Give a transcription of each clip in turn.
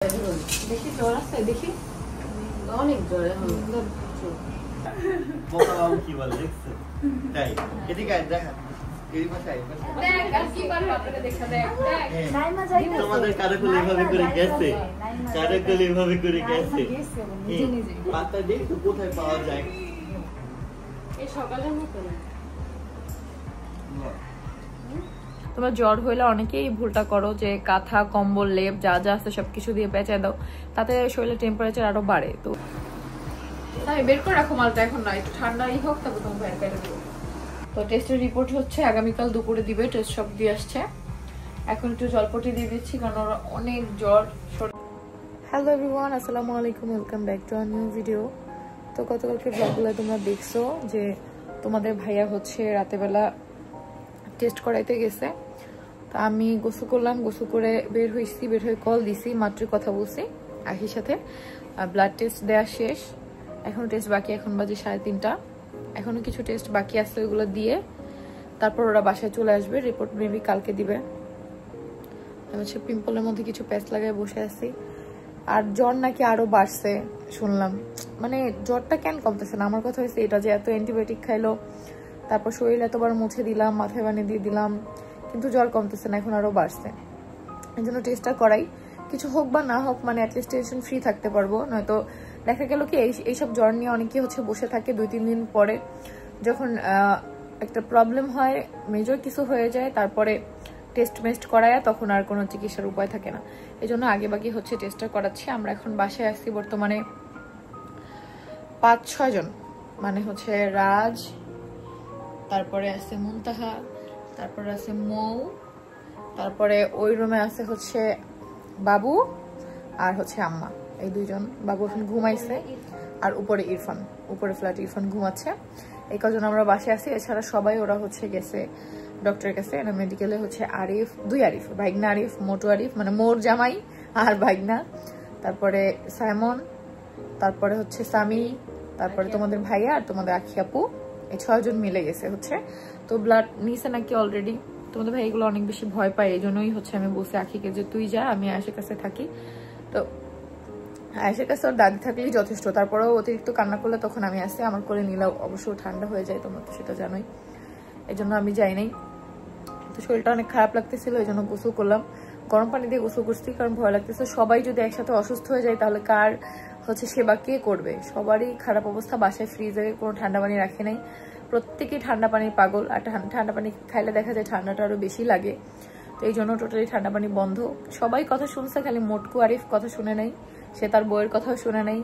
দেখি জ্বর আছে, দেখি অনেক জ্বর এখন। কি বলে দেখছো? তাই এদিকে দেখা তোমাদের কারকুল এভাবে করে গেছে, কারকুল এভাবে করে গেছে। পাতা দেখো কোথায় পাওয়া যায়। এই সকালের মতো না। তোমরা জ্বর হইলে অনেকেই ভুলটা করো যে কাঁথা কম্বল লেপ যা যা আছে সবকিছু দিয়ে পেঁচায় দাও, তাতে শরীরের টেম্পারেচার আরো বাড়ে। তো তাই বের করে রাখো মালটা, এখন না, একটু ঠান্ডাই হোক তারপর তোমার বাইরে কেটে দেবো। তো টেস্টের রিপোর্ট হচ্ছে আগামীকাল দুপুরে দিবে, টেস্ট সব দিয়ে আসছে। এখন একটু জলপটি দিয়ে দিচ্ছি কারণ ওরা অনেক জ্বর। হ্যালো এভরিওয়ান, আসসালামু আলাইকুম, welcome back to a new video. তো গতকালকে ব্লগগুলো তোমরা দেখছো যে তোমাদের ভাইয়া হচ্ছে রাতেবেলা টেস্ট করাইতে গেছে। তো আমি গোসল করলাম, গোসল করে বের হয়েছি, বের হয়ে কল দিছি, মাত্র কথা বলছি আখির সাথে। ব্লাড টেস্ট দেওয়া শেষ, এখনো টেস্ট বাকি, এখন বাজে 3:30। এখনো কিছু টেস্ট বাকি আছে, ওইগুলো দিয়ে তারপর ওরা বাসায় চলে আসবে। রিপোর্ট মেবি কালকে দিবে। আমি হচ্ছে পিম্পলের মধ্যে কিছু প্যাচ লাগায় বসে আছি। আর জ্বর নাকি আরো বাড়ছে শুনলাম, মানে জ্বরটা কেন কমতেছে না। আমার কথা হয়েছে এটা যে এত অ্যান্টিবায়োটিক খাইলো, তারপর শরীর এতবার মুছে দিলাম, মাথায় বানিয়ে দিয়ে দিলাম, কিন্তু জ্বর কমতেছে না, এখন আরো বাড়ছে। এই জন্য টেস্টটা করাই, কিছু হোক বা না হোক, মানে অ্যাটলিস্ট টেনশন ফ্রি থাকতে পারবো। নয়তো দেখা গেল কি এইসব জ্বর নিয়ে অনেকে হচ্ছে বসে থাকে, 2-3 দিন পরে যখন একটা প্রবলেম হয়, মেজর কিছু হয়ে যায়, তারপরে টেস্ট মেস্ট করায়, তখন আর কোনো চিকিৎসার উপায় থাকে না। এই জন্য আগে বাকি হচ্ছে টেস্টটা করাচ্ছি। আমরা এখন বাসায় আসছি বর্তমানে 5-6 জন, মানে হচ্ছে রাজ, তারপরে আছে মুনতাহা, তারপরে আছে মৌ, তারপরে ওই রুমে আছে হচ্ছে বাবু আর হচ্ছে আম্মা, এই 2 জন। বাবু এখন ঘুমাইছে, আর উপরে ইরফান, উপরে ফ্ল্যাট ইরফান ঘুমাচ্ছে। এই কজন আমরা বাসে আছি। এছাড়া সবাই ওরা হচ্ছে গেছে ডক্টরের কাছে। মেডিকেলে হচ্ছে আরিফ, 2 আরিফ, ভাইগনা আরিফ, মোটু আরিফ, মানে মোর জামাই আর ভাইগনা, তারপরে সাইমন, তারপরে হচ্ছে সামি, তারপরে তোমাদের ভাইয়া আর তোমাদের আখি আপু, এই 6 জন মিলে গেছে হচ্ছে। তো ব্লাড নিছে নাকি অলরেডি। তোমাদের ভাই এগুলো অনেক বেশি ভয় পায়, এই জন্যই হচ্ছে আমি বলছি আখিকে যে তুই যা, আমি আয়েশের কাছে থাকি। তো আয়েশের কাছে ওর দাদি থাকলেই যথেষ্ট, তারপরেও অতিরিক্ত কান্না করলে তখন আমি আসি, আমার কোলে নিলেও অবশ্য ঠান্ডা হয়ে যায়, তোমরা তো সেটা জানোই। এই জন্য আমি যাই নাই। তো শরীরটা অনেক খারাপ লাগতেছিল, এই জন্য গোসল করলাম, গরম পানি দিয়ে গোসল করছি, কারণ ভয় লাগতেছে সবাই যদি একসাথে অসুস্থ হয়ে যায় তাহলে কার হচ্ছে সেবা কে করবে। সবারই খারাপ অবস্থা, বাসায় ফ্রিজে কোনো ঠান্ডা পানি রাখে নাই, প্রত্যেকেই ঠান্ডা পানির পাগল। আর ঠান্ডা পানি খাইলে দেখা যায় ঠান্ডাটা আরো বেশি লাগে। তো এই জন্য টোটালি ঠান্ডা পানি বন্ধ। সবাই কথা শুনছে, খালি মোটকু আরিফ কথা শুনে নাই, সে তার বইয়ের কথাও শুনে নাই,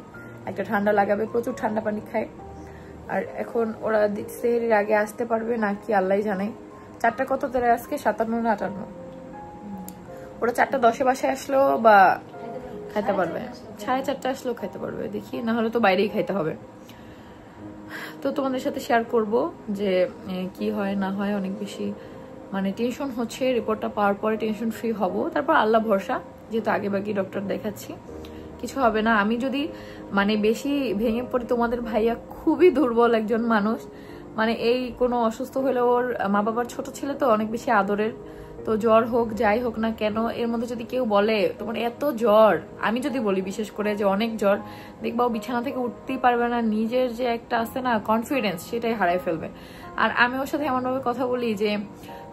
একটা ঠান্ডা লাগাবে, প্রচুর ঠান্ডা পানি খায়। আর এখন ওরা সেহরির আগে আসতে পারবে নাকি আল্লাহ জানে। 4টা কত তারা আজকে 57 না 58, ওরা 4:10 বাসায় আসলো বা খাইতে পারবে, 4:30 আসলেও খাইতে পারবে, দেখি না হলে তো বাইরেই খাইতে হবে। তো তোমাদের সাথে শেয়ার করব যে কি হয় না হয়। অনেক বেশি মানে টেনশন হচ্ছে, রিপোর্টটা পাওয়ার পরে টেনশন ফ্রি হব, তারপর আল্লাহ ভরসা, যেহেতু আগে বাকি ডক্টর দেখাচ্ছি, কিছু হবে না। আমি যদি মানে বেশি ভেঙে পড়ি, তোমাদের ভাইয়া খুবই দুর্বল একজন মানুষ, মানে এই কোনো অসুস্থ হলে ওর মা বাবার ছোট ছেলে তো অনেক বেশি আদরের। তো জ্বর হোক যাই হোক না কেন, এর মধ্যে যদি কেউ বলে তোমার এত জ্বর, আমি যদি বলি বিশেষ করে যে অনেক জ্বর, দেখবা ও বিছানা থেকে উঠতেই পারবে না, নিজের যে একটা আছে না কনফিডেন্স, সেটাই হারাই ফেলবে। আর আমি ওর সাথে এমনভাবে কথা বলি যে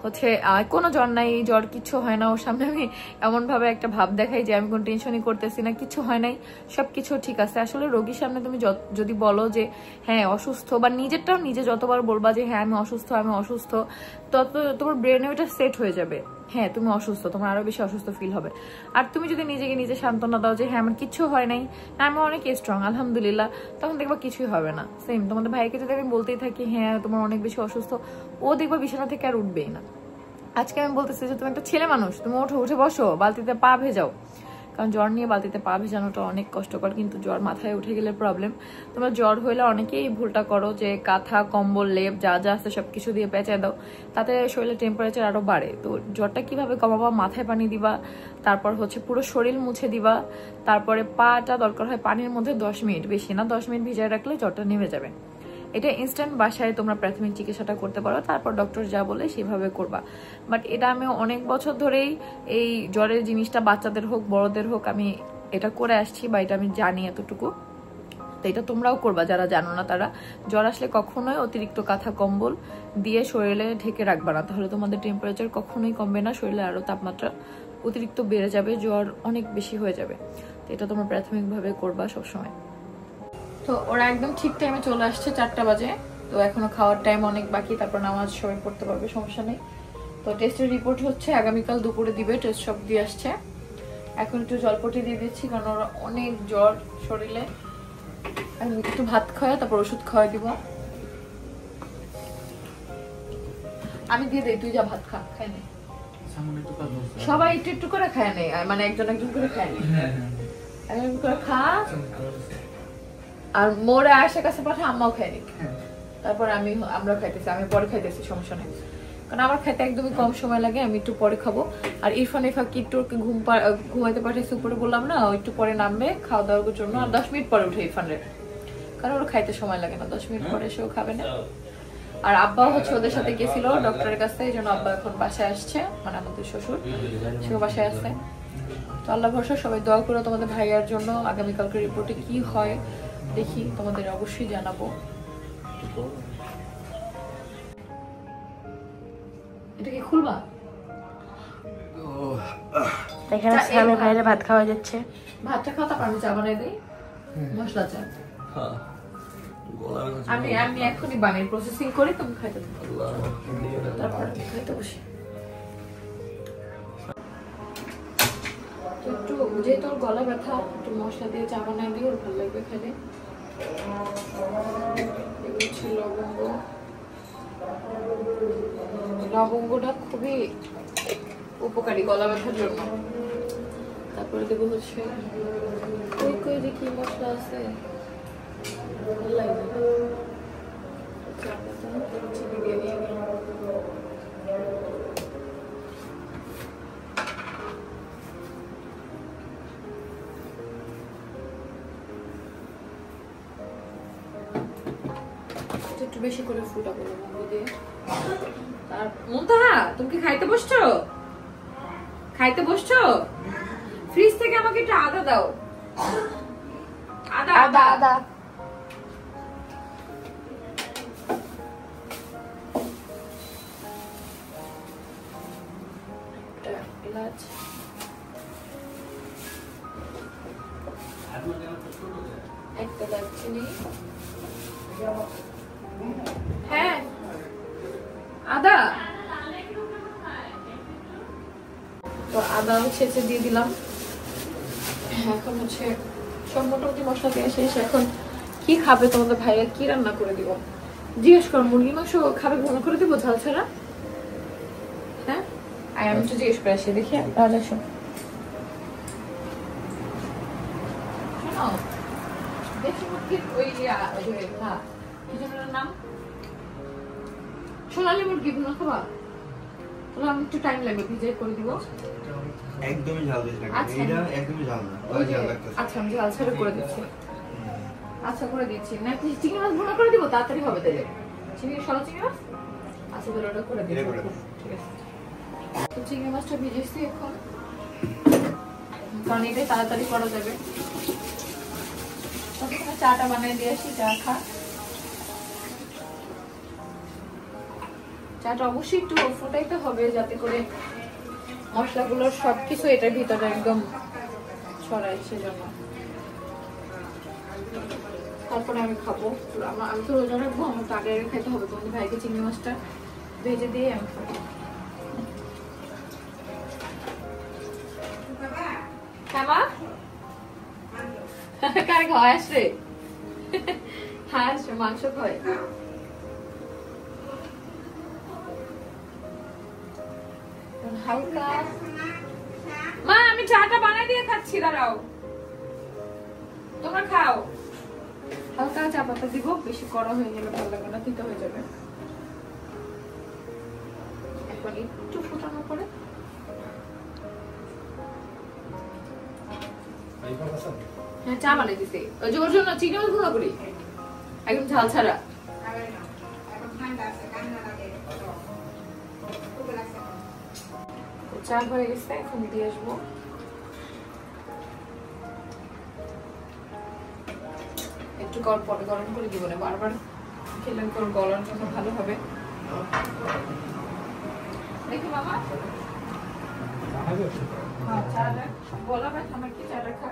হচ্ছে কোনো জ্বর নাই, জ্বর কিচ্ছু হয় না, ওর সামনে আমি এমনভাবে একটা ভাব দেখাই যে আমি কোনো টেনশনই করতেছি না, কিছু হয় নাই, সবকিছু ঠিক আছে। আসলে রোগীর সামনে তুমি যদি বলো যে হ্যাঁ অসুস্থ, বা নিজেরটাও নিজে যতবার বলবা যে হ্যাঁ আমি অসুস্থ, আমি অসুস্থ, তত তোমার ব্রেনে ওটা সেট হয়ে যাবে, হ্যাঁ তুমি অসুস্থ, তোমার আরো বেশি অসুস্থ ফিল হবে। আর তুমি যদি নিজেকে নিজে সান্ত্বনা দাও যে হ্যাঁ আমার কিচ্ছু হয় নাই, আমি অনেক স্ট্রং আলহামদুলিল্লাহ, তখন দেখবা কিছুই হবে না। সেম তোমাদের ভাইকে যদি আমি বলতেই থাকি হ্যাঁ তোমার অনেক বেশি অসুস্থ, ও দেখবা বিছানা থেকে আর উঠবেই না। আজকে আমি বলতেছি যে তুমি একটা ছেলে মানুষ, তুমি উঠে বসো, বালতিতে পা ভেজাও, কারণ জ্বর নিয়ে বালতিতে পা ভেজানোটা অনেক কষ্টকর, কিন্তু জ্বর মাথায় উঠে গেলে প্রবলেম। তোমরা জ্বর হইলে অনেকেই ভুলটা করো যে কাঁথা কম্বল লেপ যা যা আছে সবকিছু দিয়ে পেঁচায় দাও, তাতে শরীরের টেম্পারেচার আরো বাড়ে। তো জ্বরটা কিভাবে কমাবা, মাথায় পানি দিবা, তারপর হচ্ছে পুরো শরীর মুছে দিবা, তারপরে পাটা দরকার হয় পানির মধ্যে 10 মিনিট, বেশি না 10 মিনিট ভিজায় রাখলে জ্বরটা নেমে যাবে। এটা ইনস্ট্যান্ট বাসায় তোমরা প্রাথমিক চিকিৎসাটা করতে পারো, তারপর ডক্টর যা বলে সেভাবে করবা। বাট এটা আমি অনেক বছর ধরেই এই জ্বরের জিনিসটা বাচ্চাদের হোক বড়দের হোক আমি এটা করে আসছি বা এটা আমি জানি এতটুকু। তো এটা তোমরাও করবা যারা জানো না তারা। জ্বর আসলে কখনোই অতিরিক্ত কাঁথা কম্বল দিয়ে শরীরে ঢেকে রাখবা না, তাহলে তোমাদের টেম্পারেচার কখনোই কমবে না, শরীরে আরো তাপমাত্রা অতিরিক্ত বেড়ে যাবে, জ্বর অনেক বেশি হয়ে যাবে। তো এটা তোমরা প্রাথমিকভাবে করবা সবসময়। তো ওরা একদম ঠিক টাইমে চলে আসছে, 4টা বাজে। তো এখনো খাওয়ার টাইম অনেক বাকি, তারপর নামাজ সবাই পড়তে পারবে, সমস্যা নেই। তো টেস্টের রিপোর্ট হচ্ছে আগামীকাল দুপুরে দিবে, টেস্ট সব দিয়ে আসছে। এখন একটু জলপটি দিয়ে দিচ্ছি কারণ ওরা অনেক জ্বর শরীরে। আমি একটু ভাত খাওয়া তারপর ওষুধ খাওয়াই দিব। আমি দিয়ে দেই, তুই যা ভাত খা, খাই নে। সবাই একটু একটু করে খায় নেই, মানে একজন একজন করে খায় নেই, একজন করে খা। আর মোরে আয়েশার কাছে পাঠা, আম্মাও খায়নি, তারপর আমরা খাইতেছি, আমি পরে খাইতেছি, সমস্যা নেই। কারণ আমার খাইতে একদমই কম সময় লাগে, আমি একটু পরে খাবো। আর ইরফান ফাঁকি একটু ঘুমাইতে পাঠাইছি উপরে, বললাম না একটু পরে নামবে খাওয়া দাওয়ার জন্য। আর 10 মিনিট পরে উঠে ইরফানের, কারণ ওর খাইতে সময় লাগে না, 10 মিনিট পরে সেও খাবে না। আর আব্বা হচ্ছে ওদের সাথে গেছিল ডক্টরের কাছে, এই জন্য আব্বা এখন বাসায় আসছে, মানে আমাদের শ্বশুর, সেও বাসায় আসছে। তো আল্লাহ ভরসা, সবাই দোয়া করো তোমাদের ভাইয়ার জন্য। আগামীকালকে রিপোর্টে কি হয় দেখি, তোমাদের অবশ্যই জানাবো। এটা কি খুলবা? এখানে স্যামের ভাইরা ভাত খাওয়া যাচ্ছে। ভাতটা খাও, তারপর আমি চা বানাই দিই, মশলা চা। আমি এখনই বানিয়ে প্রসেসিং করি, তুমি খাইতে থাকো, তারপর আমি খাইতে বসি। একটু যেহেতু ওর গলা ব্যথা, একটু মশলা দিয়ে চা বানাই দিই, ওর ভালো লাগবে খেলে। এগুলো হচ্ছে লবঙ্গ, লবঙ্গটা খুবই উপকারী গলা ব্যথার জন্য। তারপরে দেবো হচ্ছে কই কই যে কি মশলা আছে, ভালো লাগবে। চিনি দিয়ে নিয়ে একটু বেশি করে ফুটাবো লবঙ্গ দিয়ে। আর মুনতাহা, তুমি কি খাইতে বসছো? খাইতে বসছো? ফ্রিজ থেকে আমাকে একটু আদা দাও। আদা আদা আদা। এলাচ, একটা দারচিনি, হ্যাঁ আদা। তো আদা ছেঁচে দিয়ে দিলাম। এখন হচ্ছে সব মোটামুটি মশলা দিয়ে শেষ। এখন কি খাবে তোমাদের ভাইয়া, কি রান্না করে দিব জিজ্ঞেস করো। মুরগি মাংস খাবে, ঘন করে দিব ঝাল ছাড়া? হ্যাঁ, আর আমি একটু জিজ্ঞেস করে আসি, দেখি। তাহলে শোনো, দেখি মুরগির ওই কি যেন নাম, সোনালী মুরগি ভুনা খাবা? তাহলে আমি একটু টাইম লাগবে, ভিজিয়ে করে দিব। একদমই ঝাল দিস না, এটা একদমই ঝাল না, ওই ঝাল লাগতেছে। আচ্ছা, আমি ঝাল ছাড়া করে দিচ্ছি। আচ্ছা, করে দিচ্ছি। না কি চিংড়ি মাছ ভুনা করে দিব, তাড়াতাড়ি হবে তাহলে। চিংড়ি সরো চিংড়ি মাছ, আচ্ছা তাহলে ওটা করে দিই। ঠিক আছে, তো চিংড়ি মাছটা ভিজেছি এখন, কারণ এটাই তাড়াতাড়ি করা যাবে। চাটা বানিয়ে দিয়ে আসি, চা খা। চাটা অবশ্যই একটু ফুটাইতে হবে যাতে করে মশলাগুলোর সবকিছু এটার ভিতরে একদম ছড়ায়, সেজন্য। তারপরে আমি খাবো। আমি তো রোজা রাখবো, আমার তো আগে খেতে হবে। তোমাদের ভাইকে চিংড়ি মাছটা ভেজে দিয়ে আমি খাবো। হ্যাঁ মা, কার খাওয়া আসবে? হ্যাঁ আসবে, মাংস খায়। হালকা মা, আমি চাটা বানাই দিয়ে খাচ্ছি, দাঁড়াও, তোমরা খাও। হালকা চা পাতা দিব, বেশি কড়া হয়ে গেলে ভালো লাগবে না, তিতা হয়ে যাবে। একবার একটু ফুটানোর পরে হ্যাঁ চা বানাই দিতে, ওই যে ওর জন্য চিংড়ি মাছ ভুনা করি একদম ঝাল ছাড়া। চা হয়ে গেছে, এখন দিয়ে আসবো। একটু পরে গরম করে দিব না, বারবার খেলে তোর গলার জন্য ভালো হবে। দেখি মামা গলা ব্যথা আমার কি চাটা খা।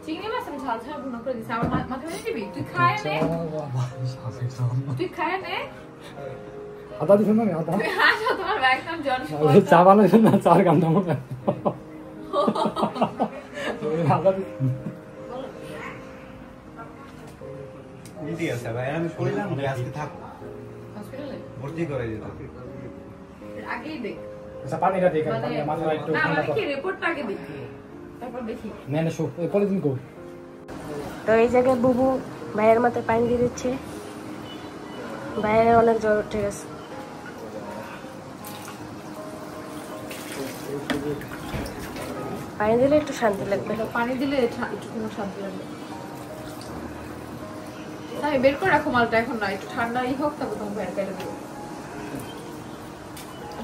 চিংড়ি মাছ আমি ঝাল ঝাল ভুনা করে দিচ্ছি, আমার মাথা ভেঙে দিবি? তুই খায় নে, তুই খায় নে। আদা দিছেন না? আদা হাসো, তোমার একদম জন চা বানাইছেন না? চার ঘন্টা মতো আদা উল্টি আছে ভাই, আমি কইলাম যে আজকে থাক, হসপিটালে ভর্তি করে দিত আগেই দেখ। আচ্ছা পানিটা দেখ, পানি মাথা একটু না ঠান্ডা মানে কর। কি রিপোর্টটা আগে দেখি, তারপর দেখি। নেন শো এই পলিথিন কো। তো এই জায়গায় বুবু ভাইয়ের মাথায় পানি দিয়ে দিচ্ছে, ভাইয়ের অনেক জ্বর উঠে গেছে। পানি দিলে একটু শান্তি লাগবে। পানি দিলে একটু কোনো শান্তি লাগবে। তাই বের করে রাখো মালটা, এখন না, একটু ঠান্ডাই হোক, তারপর তোমার বের করে দেবো।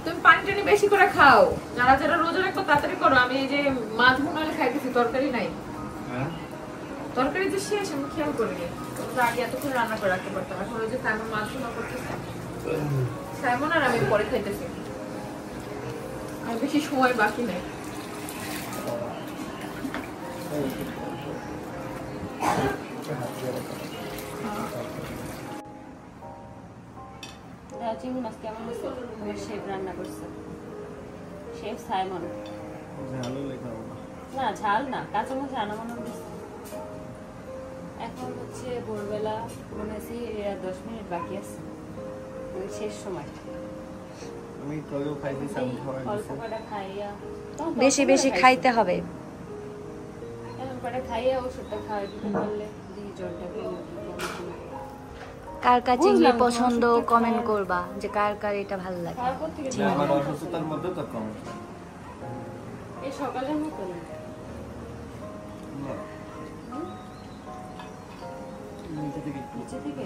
তুমি পানি টানি বেশি করে খাও, যারা যারা রোজা রাখো তাড়াতাড়ি করো। আমি এই যে মাছ ভুনালে খাইতেছি, তরকারি নাই, তরকারি যে শেষ আমি খেয়াল করিনি। ওটা আগে এতক্ষণ রান্না করে রাখতে পারতাম। এখন ওই যে সাইমন মাছ ভুনা করতেছে, সাইমন আর আমি পরে খাইতেছি, আর বেশি সময় বাকি নেই। চিংড়ি মাছ কেমন হয়েছে? শেফ রান্না করছে, শেফ সাইমন। না ঝাল না, কাঁচা মাছ রান্না মনে হচ্ছে। এখন হচ্ছে ভোরবেলা, মনে হচ্ছে 10 মিনিট বাকি আছে, ওই শেষ সময়। আমি কয়ও খাইছি, আমি অল্প কটা খাইয়া, বেশি বেশি খাইতে হবে। এমন কটা খাইয়া ওষুধটা খাওয়াই দিতে পারলে দিয়ে জ্বরটা কমে। কার কার চিংড়ি পছন্দ কমেন্ট করবা, যে কার কার এটা ভালো লাগে। তারপর থেকে আমার অসুস্থতার মধ্যে তো কম। এই সকালের মতো না, নিচে থেকে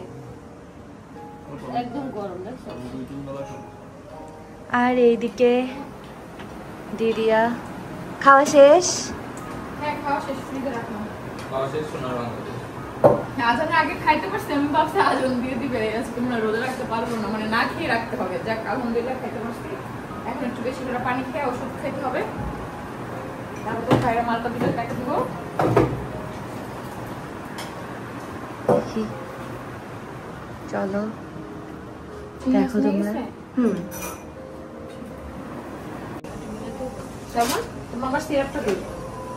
একদম গরম, দেখছো? আর এইদিকে দিদিয়া খাওয়া শেষ। হ্যাঁ, খাওয়া শেষ, ফ্রিজে রাখলাম। খাওয়া শেষ, সোনার বাংলাদেশ। আজানের আগে খাইতে পারছি, আমি ভাবছি আজান দিয়ে দিবে, আজকে মনে হয় রোজা রাখতে পারবো না, মানে না খেয়ে রাখতে হবে। যাক আলহামদুলিল্লাহ খাইতে পারছি। এখন একটু বেশি করে পানি খেয়ে ওষুধ খাইতে হবে, তারপর তো ভাইরা মালটা দিলে প্যাকে দিব। চলো দেখো তোমরা। কেমন তোমার আমার সিরাপটা দিই?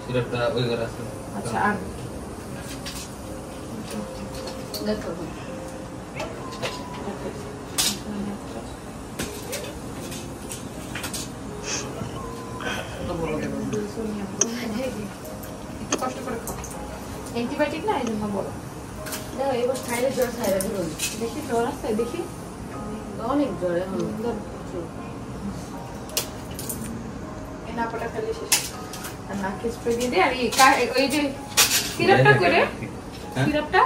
সিরাপটা ওই ঘরে আছে। আচ্ছা, আর দেখো একটু কষ্ট করে খাও, অ্যান্টিবায়োটিক না, এই জন্য বলো। দেখো এবার খাইলে জ্বর খাইলে ধরুন, দেখি জ্বর আসছে, দেখি অনেক জ্বর এখন। এই নাকটা খালি শেষ, আর নাকে স্প্রে দিয়ে দে। আর ওই যে সিরাপটা করে, সিরাপটা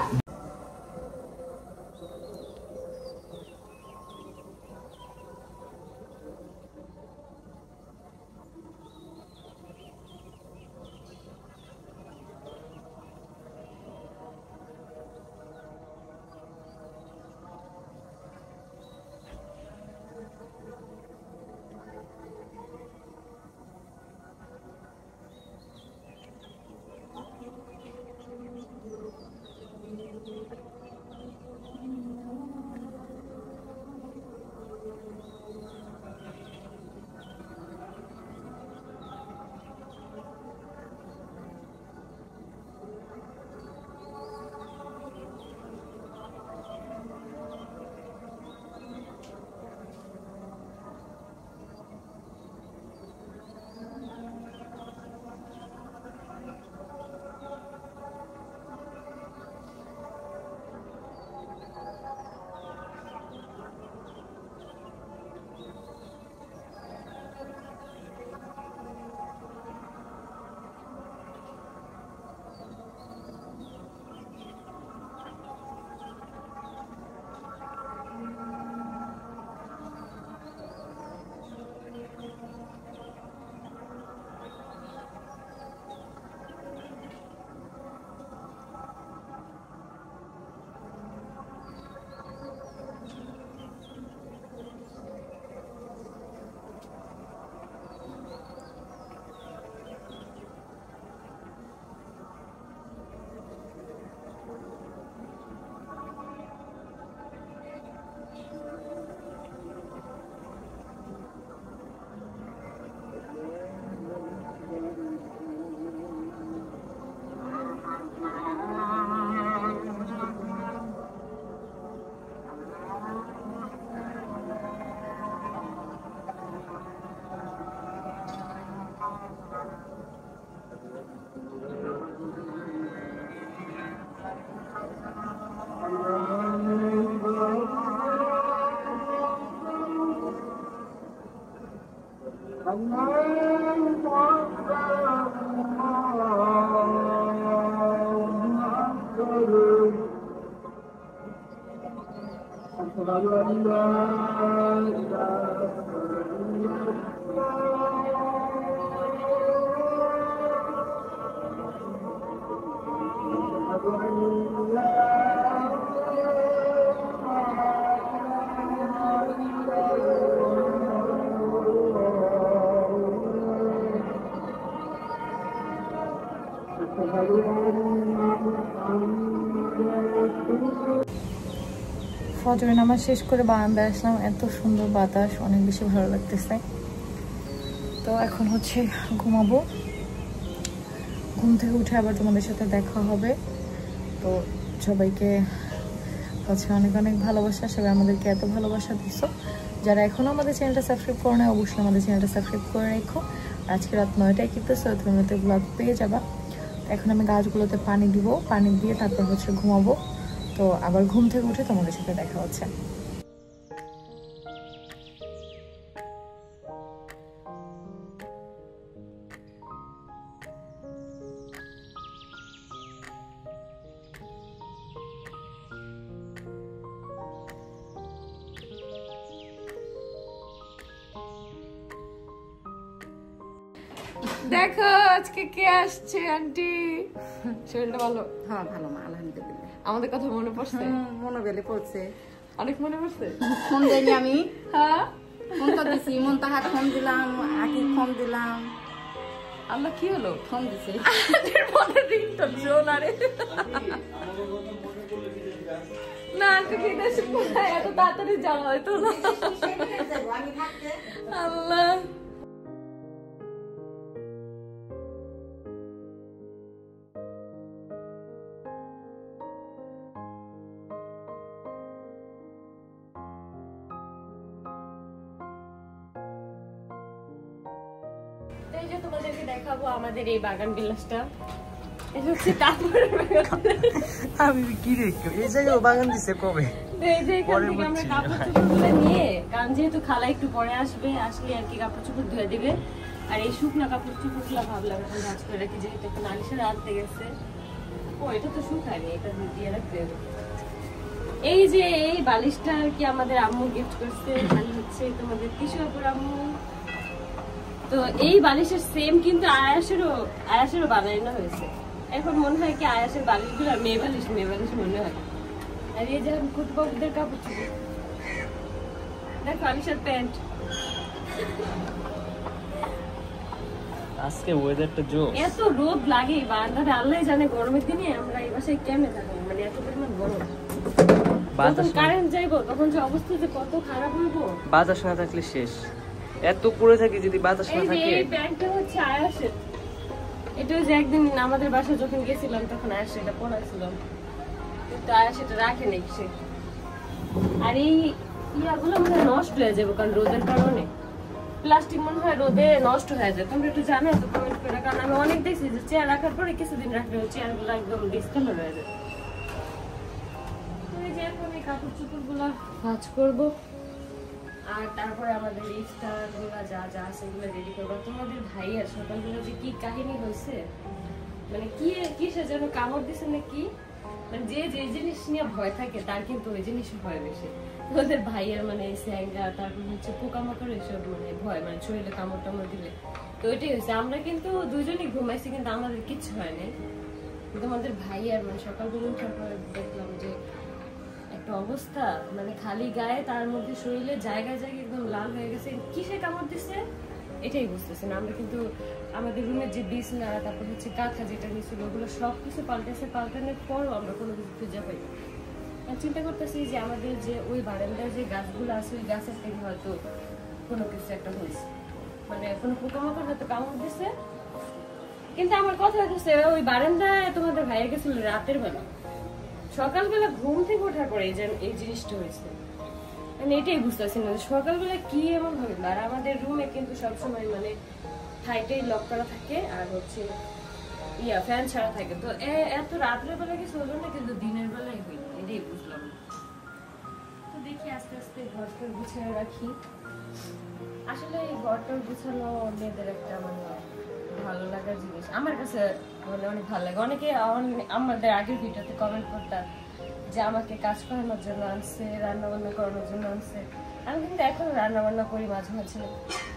ফজরের নামাজ শেষ করে বারান্দায় আসলাম, এত সুন্দর বাতাস, অনেক বেশি ভালো লাগতেছে। তো এখন হচ্ছে ঘুমাবো, ঘুম থেকে উঠে আবার তোমাদের সাথে দেখা হবে। তো সবাইকে হচ্ছে অনেক অনেক ভালোবাসা, সবাই আমাদেরকে এত ভালোবাসা দিছো। যারা এখনও আমাদের চ্যানেলটা সাবস্ক্রাইব করো না, অবশ্যই আমাদের চ্যানেলটা সাবস্ক্রাইব করে রেখো। আজকে রাত 9টায় কিন্তু সৌথমিতে ব্লগ পেয়ে যাবা। এখন আমি গাছগুলোতে পানি দিব, পানি দিয়ে তারপর হচ্ছে ঘুমাবো। তো আবার ঘুম থেকে উঠে তোমাদের সাথে দেখা হচ্ছে। দেখো আজকে কে আসছে আন্টি। শরীরটা ভালো? হ্যাঁ ভালো মা, আলহামদুলিল্লাহ। আমাদের কথা মনে পড়ছে? মনে গেলে পড়ছে, অনেক মনে পড়ছে। ফোন দেয়নি আমি? হ্যাঁ ফোন তো দিছি, মুনতাহার ফোন দিলাম, আকির ফোন দিলাম। আল্লাহ কি হলো? ফোন দিছে না আন্টি এত তাড়াতাড়ি যাওয়া হয়তো না। আল্লাহ তোমাদেরকে দেখাবো আমাদের এই বাগান বিলাসটা। এটা হচ্ছে কাপড়ের বাগান। আমি কি দেখো এই জায়গায় বাগান দিছে কবে? এই যে এখান থেকে আমরা কাপড় চোপড় নিয়ে, কারণ যেহেতু খালা একটু পরে আসবে, আসলে আর কি কাপড় চোপড় ধুয়ে দিবে। আর এই শুকনো কাপড় চোপড়গুলো ভাবলাম এখন ভাজ করে রাখি, যেহেতু এখন আলিশার আনতে গেছে। ও এটা তো শুকায়নি, এটা দিয়ে রাখতে হবে। এই যে এই বালিশটা আর কি আমাদের আম্মু গিফট করছে, মানে হচ্ছে তোমাদের কিশোরপুর আম্মু। তো এই বালিশের সেম কিন্তু আয়াসেরও বানানো হয়েছে। এখন মনে হয় কি আয়াসের বালিশগুলো মেয়ে বালিশ মনে হয়। আর এই যে কুটবাবুদের কাপড় চোপড় দেখো, আলিশার প্যান্ট। আজকে ওয়েদারটা জোর। এত রোদ লাগে বারান্দাতে, আল্লাহ জানে গরমের দিনে আমরা এই বাসায় কেমনে থাকবো, মানে এত পরিমাণ গরম। কারেন্ট যাইবো তখন যে অবস্থা যে কত খারাপ হইবো। বাতাস না থাকলে শেষ, এত পড়ে থাকি যদি বাতাস না থাকে। এই প্যান্টটা হচ্ছে আয়াসের, এটা যে একদিন আমাদের বাসায় যখন গেছিলাম তখন আয়াস এটা পরাছিলাম, কিন্তু আয়াস এটা রাখে নাই সে। আর এই ইয়াগুলো মনে হয় নষ্ট হয়ে যাবে, কারণ রোদের কারণে প্লাস্টিক মনে হয় রোদে নষ্ট হয়ে যায়। তোমরা একটু জানো তো কমেন্ট করে, কারণ আমি অনেক দেখছি যে চেয়ার রাখার পরে কিছুদিন রাখলে চেয়ার গুলো একদম ডিসকালার হয়ে যায়। এই যে এখন এই কাপড় চোপড় গুলো ভাঁজ করবো, আর তারপরে আমাদের ইফতার গুলা যা যা আছে এগুলো রেডি করবো। তোমাদের ভাইয়ের সকালবেলা যে কি কাহিনী হয়েছে, মানে কিসে যেন কামড় দিছে না কি, মানে যে যে জিনিস নিয়ে ভয় থাকে তার কিন্তু ওই জিনিস ভয় বেশি। তোমাদের ভাইয়ের মানে স্যাঙ্গা, তারপর হচ্ছে পোকামাকড় এসব মানে ভয়, মানে শরীরে কামড় টামড় দিলে। তো ওইটাই হয়েছে। আমরা কিন্তু দুজনই ঘুমাইছি, কিন্তু আমাদের কিচ্ছু হয়নি। তোমাদের ভাইয়ের মানে সকালবেলা উঠার পরে দেখলাম যে একটা অবস্থা, মানে খালি গায়ে, তার মধ্যে শরীরে জায়গায় জায়গায় একদম লাল হয়ে গেছে। কিসে কামড় দিছে এটাই বুঝতেছি না। আমরা কিন্তু আমাদের রুমের যে বিছনা, তারপর হচ্ছে কাঁথা যেটা নিয়েছিল, ওগুলো সবকিছু পাল্টানোর পরও আমরা কোনো কিছু খুঁজে পাই। চিন্তা করতেছি যে আমাদের যে ওই বারান্দার যে গাছগুলো আছে, ওই গাছের থেকে হয়তো কোনো কিছু একটা হয়েছে, মানে কোনো পোকামাকড় হয়তো কামড় দিছে। কিন্তু আমার কথা হচ্ছে ওই বারান্দায় তোমাদের ভাইয়ের গেছিল রাতের বেলা, সকালবেলা ঘুম থেকে ওঠার পরে এই জিনিসটা হয়েছে। মানে এটাই বুঝতেছি না সকালবেলা কি এমন হবে। আর আমাদের রুমে কিন্তু সবসময় মানে হাইটাই লক করা থাকে, আর হচ্ছে ফ্যান ছাড়া থাকে। তো এত রাত্রের বেলা কিছু হলো না, কিন্তু দিনের বেলায় হইল, এটাই বুঝলাম। তো দেখি আস্তে আস্তে ঘরটা গুছিয়ে রাখি। আসলে এই ঘরটা গুছানো মেয়েদের একটা মানে ভালো লাগার জিনিস, আমার কাছে মানে অনেক ভালো লাগে। অনেকে আমাদের আগের ভিডিওতে কমেন্ট করতাম যে আমাকে কাজ করানোর জন্য আনছে, রান্না বান্না করানোর জন্য আনছে। আমি কিন্তু এখন রান্না বান্না করি মাঝে মাঝে।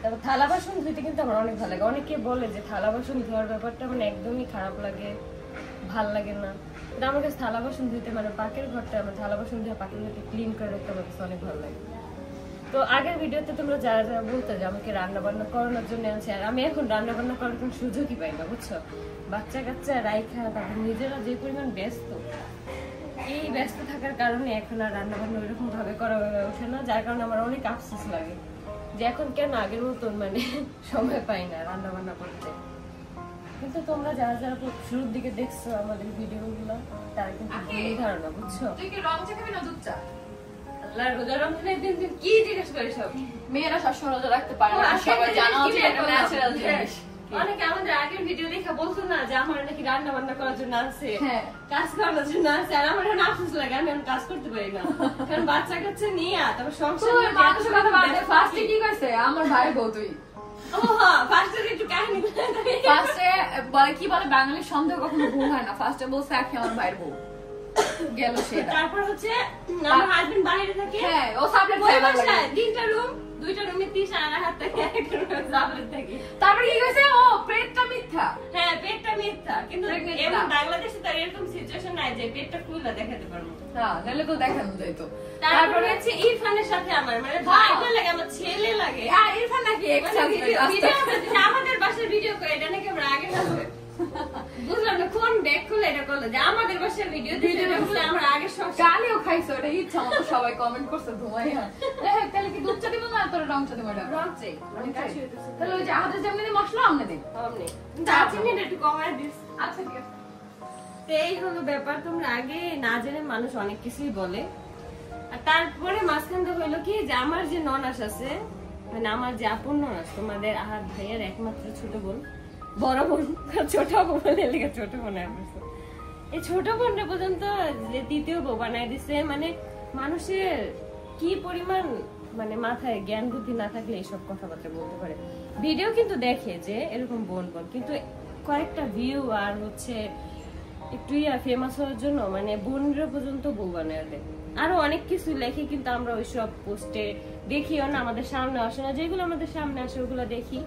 তারপর থালা বাসন ধুইতে কিন্তু আমার অনেক ভালো লাগে। অনেকে বলে যে থালা বাসন ধোয়ার ব্যাপারটা মানে একদমই খারাপ লাগে, ভাল লাগে না, কিন্তু আমার কাছে থালা বাসন ধুইতে মানে পাকের ঘরটা আমার থালা বাসন ধুয়ে পাকের ঘরটা ক্লিন করে রাখতে আমার কাছে অনেক ভালো লাগে। তো আগের ভিডিওতে তোমরা যারা যারা বলতো যে আমাকে রান্না বান্না করানোর জন্য আনছে, আর আমি এখন রান্না বান্না করার কোনো সুযোগই পাই না, বুঝছো? বাচ্চা কাচ্চা রাইখা তারপর নিজেরা যে পরিমাণ ব্যস্ত, এই ব্যস্ত থাকার কারণে এখন আর রান্না বান্না ওইরকম ভাবে করা হয়ে ওঠে না, যার কারণে আমার অনেক আফসোস লাগে যে এখন কেন আগের মতন মানে সময় পাই না রান্না বান্না করতে। কিন্তু তোমরা যারা যারা শুরুর দিকে দেখছো আমাদের ভিডিওগুলো তারা কিন্তু ভুল ধারণা, বুঝছো? তুই কি রং চা খাবি না দুধ চা? আল্লাহ রোজা রমজানের দিন দিন কি জিজ্ঞেস করে সব? মেয়েরা সবসময় রোজা রাখতে পারে না, সবাই জানা উচিত এটা ন্যাচারাল জিনিস। অনেকে আমাদের আগের ভিডিও দেখে বলতো না যে আমার নাকি রান্না বান্না করার জন্য আছে, কাজ করার জন্য আছে, আর আমার এখন আফসোস লাগে আমি এখন কাজ করতে পারি না, কারণ বাচ্চা কাচ্চা নিয়ে তারপর সংসার মানুষের কথা বাদ দে, ফার্স্টে কি কইছে আমার ভাই বউ তুই? ও হ্যাঁ, ফার্স্টে একটু কাহিনী ফার্স্টে বলে কি বলে বাঙালির সন্দেহ কখনো ভুল হয় না, ফার্স্টে বলছে আখি আমার ভাইয়ের বউ গেল সেটা। তারপর হচ্ছে আমার হাজবেন্ড বাইরে থাকে, হ্যাঁ ও সাবলেট ওই বাসায় তিনটা রুম, দুইটা রুমে 30 হাত থাকে, একটা রুমে সাবলেট থাকে। তারপর কি কইছে ও পেটটা মিথ্যা? হ্যাঁ পেটটা মিথ্যা, কিন্তু এমন বাংলাদেশে তো এরকম সিচুয়েশন নাই যে পেটটা খুলে দেখাতে পারবো, হ্যাঁ নালে তো দেখানো যায় তো। তারপরে হচ্ছে ইরফানের সাথে আমার মানে ভাই লাগে, আমার ছেলে লাগে। হ্যাঁ ইরফান নাকি আমাদের বাসায় ভিডিও করে এটা নাকি আমরা আগে থাকবে বুঝলাম না কোন ব্যাগ খুলে এটা করলো যে আমাদের বাসায় ভিডিও দিলে আমরা আগে সব গালিও খাইছো, এটা ইচ্ছা মতো সবাই কমেন্ট করছে ধুমাইয়া। তাহলে কি দুধ চা দিব না তোর রং চা দিব? এটা রং চাই, অনেক কাশি হইতেছে। তাহলে ওই যে আমাদের যেমনি মশলা আমনে দিন, আমনে দারচিনিটা একটু কমায় দিস। আচ্ছা ঠিক আছে। তো এই হলো ব্যাপার, তোমরা আগে না জেনে মানুষ অনেক কিছুই বলে। আর তারপরে মাঝখানটা হইলো কি যে আমার যে ননাস আছে, মানে আমার যে আপন ননাস, তোমাদের আহার ভাইয়ের একমাত্র ছোট বোন, বড় বোন, ছোট বোন এলাকা ছোট বোন, এই ছোট বোনটা পর্যন্ত যে দ্বিতীয় বউ বানায় দিছে। মানে মানুষের কি পরিমাণ মানে মাথায় জ্ঞান বুদ্ধি না থাকলে এইসব কথাবার্তা বলতে পারে। ভিডিও কিন্তু দেখে যে এরকম বোন বোন, কিন্তু কয়েকটা ভিউ আর হচ্ছে একটু ফেমাস হওয়ার জন্য মানে বোনরা পর্যন্ত বউ বানায় দেয়। আরো অনেক কিছু লেখে, কিন্তু আমরা ওইসব পোস্টে দেখিও না, আমাদের সামনে আসে না। যেগুলো আমাদের সামনে আসে ওগুলো দেখি,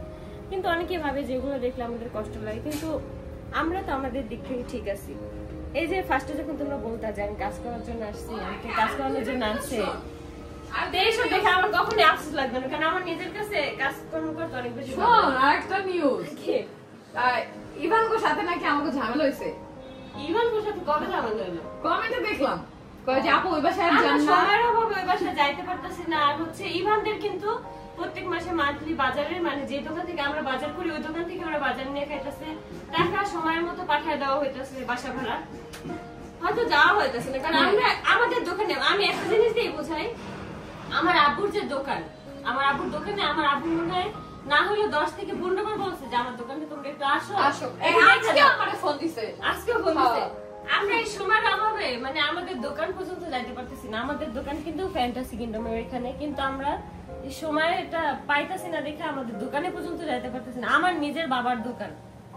কিন্তু অনেকে ভাবে যেগুলো দেখলে আমাদের কষ্ট লাগে, কিন্তু আমরা তো আমাদের দিক থেকে ঠিক আছি। এই যে ফার্স্টে যখন তোমরা বলতা যে আমি কাজ করার জন্য আসছি, আমাকে কাজ করানোর জন্য আসছে, এইসব দেখে আমার কখনোই আফসোস লাগবে না, কারণ আমার নিজের কাছে কাজ কর্ম করতে অনেক বেশি ভালো লাগে। আর একটা নিউজ, ইভানকোর সাথে নাকি আমাকে ঝামেলা হয়েছে। ইভানকোর সাথে কবে ঝামেলা হলো? কমেন্টে দেখলাম কয় যে আপু ওই বাসায় আমরা যান না, সময়ের অভাবে ওই বাসায় যাইতে পারতেছি না। আর হচ্ছে ইভানদের কিন্তু প্রত্যেক মাসে মান্থলি বাজারের মানে যে দোকান থেকে আমরা বাজার করি ওই দোকান থেকে ওরা বাজার নিয়ে খাইতেছে, টাকা সময়ের মতো পাঠিয়ে দেওয়া হইতেছে বাসা ভাড়া, হয়তো যাওয়া হইতেছে না। কারণ আমরা আমাদের দোকানে, আমি একটা জিনিস দিয়ে বোঝাই, আমার আব্বুর যে দোকান, আমার আব্বুর দোকানে আমার আব্বু মনে হয় না হলে 10 থেকে 15 বার বলছে যে আমার দোকানে তোমরা একটু আসো। আজকে আমারে ফোন দিছে, আজকেও ফোন দিছে। আমরা এই সময়ের অভাবে মানে আমাদের দোকান পর্যন্ত যাইতে পারতেছি না। আমাদের দোকান কিন্তু ফ্যান্টাসি কিংডমের এখানে, কিন্তু আমরা এই সময় এটা পাইতেছি না দেখে আমাদের দোকানে পর্যন্ত যাইতে পারতেছি না। আমার নিজের বাবার দোকান,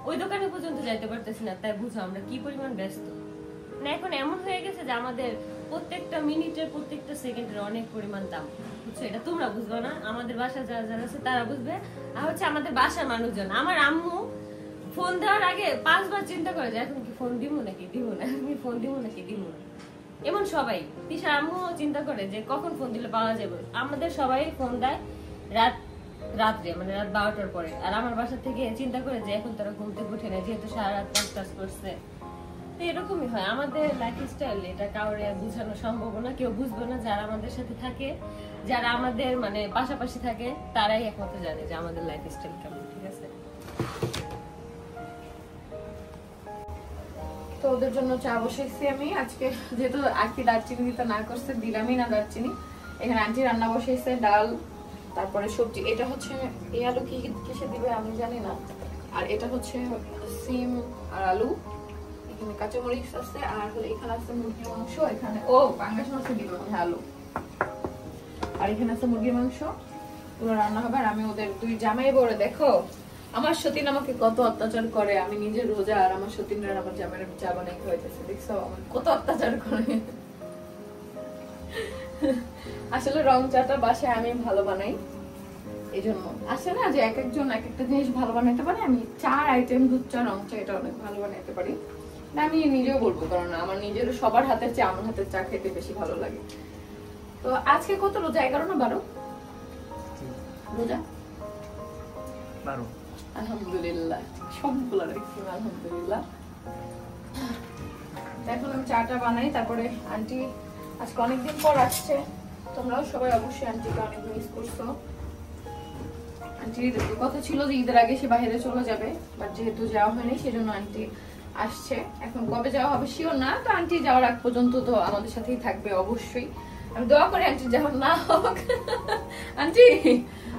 ওই দোকানে পর্যন্ত যাইতে পারতেছি না। তাই বুঝো আমরা কি পরিমাণ ব্যস্ত। মানে এখন এমন হয়ে গেছে যে আমাদের প্রত্যেকটা মিনিটের প্রত্যেকটা সেকেন্ডের অনেক পরিমাণ দাম, বুঝছো? এটা তোমরা বুঝবে না, আমাদের বাসা যারা যারা আছে তারা বুঝবে। আর হচ্ছে আমাদের বাসার মানুষজন, আমার আম্মু ফোন দেওয়ার আগে 5 বার চিন্তা করে যে এখন কি ফোন দিব নাকি দিব না, এখন কি ফোন দিব নাকি দিব না। এমন সবাই, তিশা আম্মু চিন্তা করে যে কখন ফোন দিলে পাওয়া যাবে। আমাদের সবাই ফোন দেয় রাত্রে মানে রাত 12টার পরে। আর আমার বাসা থেকে চিন্তা করে যে এখন তারা ঘুম থেকে উঠে না, যেহেতু সারা রাত কাজ করছে। তো এরকমই হয় আমাদের লাইফ স্টাইল। এটা কাউরে বোঝানো সম্ভব না, কেউ বুঝবে না। যারা আমাদের সাথে থাকে, যারা আমাদের মানে পাশাপাশি থাকে, তারাই একমাত্র জানে যে আমাদের লাইফ স্টাইল কেমন। ঠিক আছে, তো ওদের জন্য চা বসাইছি আমি আজকে, যেহেতু আজকে দারচিনি দিতে না করছে, দিলামই না দারচিনি। এখানে আন্টি রান্না বসাইছে, ডাল, তারপরে সবজি। এটা হচ্ছে এই আলু কি কিসে দিবে আমি জানি না। আর এটা হচ্ছে সিম আর আলু, এখানে কাঁচামরিচ আছে, আর এখানে আছে মুরগির মাংস, এখানে ও পাঙ্গাস মাছ দিবে হ্যাঁ আলু, আর এখানে আছে মুরগির মাংস। পুরো রান্না হবে। আর আমি ওদের 2 জামাই বড়, দেখো আমার সতীন আমাকে কত অত্যাচার করে। আমি নিজে রোজা, আর আমার সতীনরা আমার জামাইয়ের চা বানাই খাওয়াইতেছে। দেখছো আমার কত অত্যাচার করে। আসলে রং চাটা বাসায় আমি ভালো বানাই, এই জন্য আসে না যে এক একজন এক একটা জিনিস ভালো বানাইতে পারে। আমি 4 আইটেম দুধ চা রং চা এটা অনেক ভালো বানাইতে পারি, আমি নিজেও বলবো, কারণ আমার নিজের সবার হাতের চেয়ে আমার হাতের চা খেতে বেশি ভালো লাগে। তো আজকে কত রোজা, 11 না 12 রোজা? 12। আলহামদুলিল্লাহ, সবগুলো রাখছি আলহামদুলিল্লাহ। এখন আমি চাটা বানাই, তারপরে আন্টি আজকে অনেকদিন পর আসছে, তোমরাও সবাই অবশ্যই আন্টিকে অনেক মিস করছো। আন্টির কথা ছিল যে ঈদের আগে সে বাইরে চলে যাবে, বাট যেহেতু যাওয়া হয়নি সেজন্য আন্টি আসছে। এখন কবে যাওয়া হবে শিওর না, তো আন্টি যাওয়ার আগ পর্যন্ত তো আমাদের সাথেই থাকবে অবশ্যই। আমি দোয়া করি আন্টি যাওয়া না হোক। আন্টি